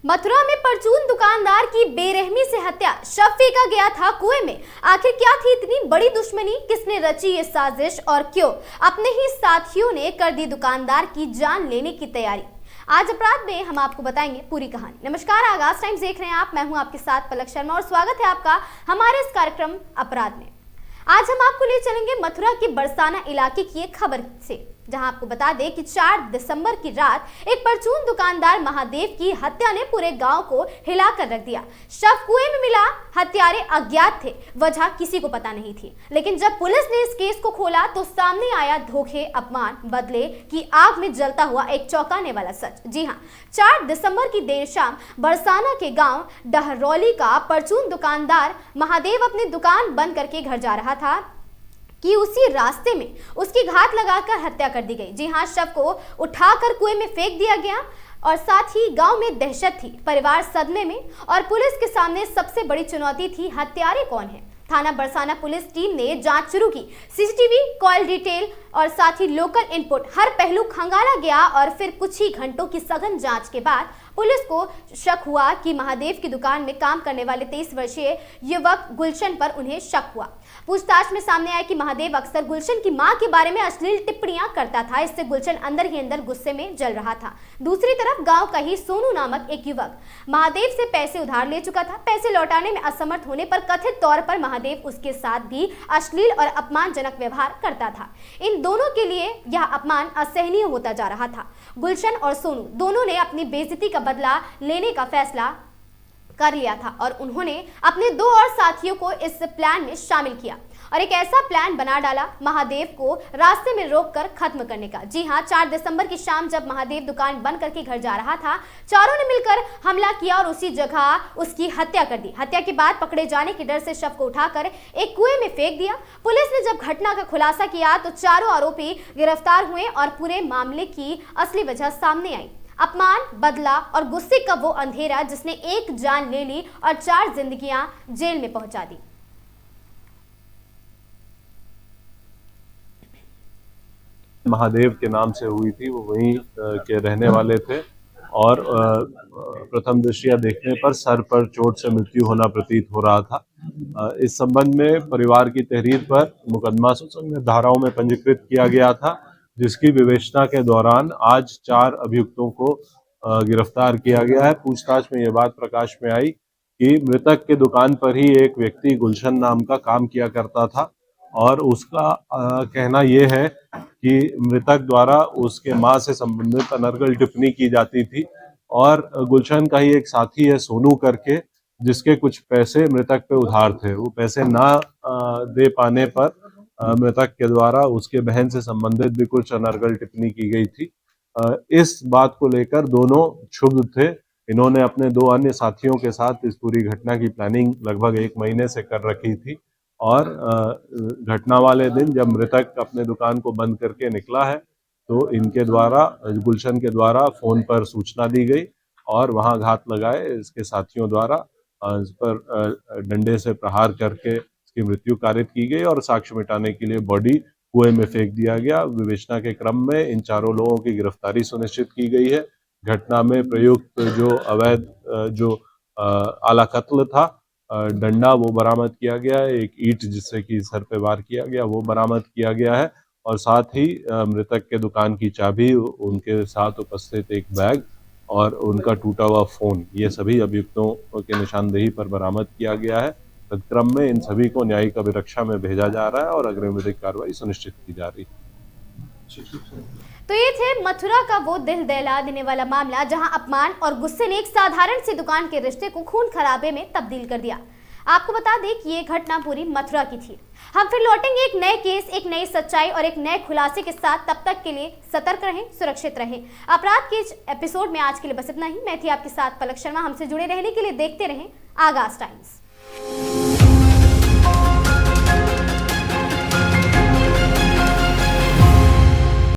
मथुरा में परचून दुकानदार की बेरहमी से हत्या, शव फेंका गया था कुएं में। आखिर क्या थी इतनी बड़ी दुश्मनी, किसने रची ये साजिश और क्यों अपने ही साथियों ने कर दी दुकानदार की जान लेने की तैयारी। आज अपराध में हम आपको बताएंगे पूरी कहानी। नमस्कार, आगाज टाइम्स देख रहे हैं आप। मैं हूं आपके साथ पलक शर्मा और स्वागत है आपका हमारे इस कार्यक्रम अपराध में। आज हम आपको ले चलेंगे मथुरा के बरसाना इलाके की एक खबर से, जहां आपको बता दें कि 4 दिसंबर की रात एक परचून दुकानदार महादेव की हत्या ने पूरे गांव को हिलाकर रख दिया। शव कुएं में मिला, हत्यारे अज्ञात थे, वजह किसी को पता नहीं थी। लेकिन जब पुलिस ने इस केस को खोला तो सामने आया धोखे, अपमान, बदले की आग में जलता हुआ एक चौंकाने वाला सच। जी हां, 4 दिसंबर की देर शाम बरसाना के गांव डहरौली का परचून दुकानदार महादेव अपनी दुकान बंद करके घर जा रहा था कि उसी रास्ते में उसकी घात लगाकर हत्या कर दी गई। जी हां, शव को उठाकर कुएं में फेंक दिया गया और साथ ही गांव में दहशत थी, परिवार सदमे में और पुलिस के सामने सबसे बड़ी चुनौती थी, हत्यारे कौन है। थाना बरसाना पुलिस टीम ने जांच शुरू की। सीसीटीवी, कॉल डिटेल और साथ ही लोकल इनपुट, हर पहलू खंगाला गया और फिर कुछ ही घंटों की सघन जांच के बाद पुलिस को शक हुआ कि महादेव की दुकान में काम करने वाले 23 वर्षीय युवक गुलशन पर उन्हें शक हुआ। पूछताछ में सामने आया कि महादेव अक्सर गुलशन की मां के बारे में अश्लील टिप्पणियां करता था। इससे गुलशन अंदर ही अंदर गुस्से में जल रहा था। दूसरी तरफ गांव का ही सोनू नामक एक युवक महादेव से पैसे उधार ले चुका था। पैसे लौटाने में असमर्थ होने पर कथित तौर पर महादेव उसके साथ भी अश्लील और अपमानजनक व्यवहार करता था। इन दोनों के लिए यह अपमान असहनीय होता जा रहा था। गुलशन और सोनू दोनों ने अपनी बेइज्जती का बदला लेने का फैसला कर लिया था और उन्होंने अपने 2 और साथियों को इस प्लान में शामिल किया और एक ऐसा प्लान बना डाला महादेव को रास्ते में रोककर खत्म करने का। जी हां, 4 दिसंबर की शाम जब महादेव दुकान बंद करके घर जा रहा था, चारों ने मिलकर हमला किया और उसी जगह उसकी हत्या कर दी। हत्या के बाद पकड़े जाने के डर से शव को उठाकर एक कुएं में फेंक दिया। पुलिस ने जब घटना का खुलासा किया तो चारों आरोपी गिरफ्तार हुए और पूरे मामले की असली वजह सामने आई। अपमान, बदला और गुस्से का वो अंधेरा जिसने एक जान ले ली और 4 जिंदगियां जेल में पहुंचा दी। महादेव के नाम से हुई थी, वो वहीं के रहने वाले थे और प्रथम दृष्टया देखने पर सर पर चोट से मृत्यु होना प्रतीत हो रहा था। इस संबंध में परिवार की तहरीर पर मुकदमा सुसंगत धाराओं में पंजीकृत किया गया था, जिसकी विवेचना के दौरान आज 4 अभियुक्तों को गिरफ्तार किया गया है। पूछताछ में यह बात प्रकाश में आई कि मृतक के दुकान पर ही एक व्यक्ति गुलशन नाम का काम किया करता था और उसका कहना यह है कि मृतक द्वारा उसके मां से संबंधित अनर्गल टिप्पणी की जाती थी और गुलशन का ही एक साथी है सोनू करके, जिसके कुछ पैसे मृतक पे उधार थे। वो पैसे ना दे पाने पर मृतक के द्वारा उसके बहन से संबंधित भी कुछ अनर्गल टिप्पणी की गई थी। इस बात को लेकर दोनों क्षुब्ध थे। इन्होंने अपने 2 अन्य साथियों के साथ इस पूरी घटना की प्लानिंग लगभग 1 महीने से कर रखी थी और घटना वाले दिन जब मृतक अपने दुकान को बंद करके निकला है तो इनके द्वारा, गुलशन के द्वारा फोन पर सूचना दी गई और वहां घात लगाए इसके साथियों द्वारा इस पर डंडे से प्रहार करके इसकी मृत्यु कारित की गई और साक्ष्य मिटाने के लिए बॉडी कुएं में फेंक दिया गया। विवेचना के क्रम में इन चारों लोगों की गिरफ्तारी सुनिश्चित की गई है। घटना में प्रयुक्त जो अवैध आला कत्ल था, डंडा, वो बरामद किया गया है। एक ईंट जिससे कि सर पे वार किया गया वो बरामद किया गया है और साथ ही मृतक के दुकान की चाबी, उनके साथ उपस्थित एक बैग और उनका टूटा हुआ फोन, ये सभी अभियुक्तों के निशानदेही पर बरामद किया गया है। तत्क्रम में इन सभी को न्यायिक अभिरक्षा में भेजा जा रहा है और अग्रिम विधिक कार्रवाई सुनिश्चित की जा रही है। तो ये थे मथुरा का वो दिल दहला देने वाला मामला, जहां अपमान और गुस्से ने एक साधारण सी दुकान के रिश्ते को खून खराबे में तब्दील कर दिया। आपको बता दें कि ये घटना पूरी मथुरा की थी। हम फिर लौटेंगे एक नए केस, एक नई सच्चाई और एक नए खुलासे के साथ। तब तक के लिए सतर्क रहें, सुरक्षित रहें। अपराध के इस एपिसोड में आज के लिए बस इतना ही। मैं थी आपके साथ पलक शर्मा। हमसे जुड़े रहने के लिए देखते रहें आगाज टाइम्स।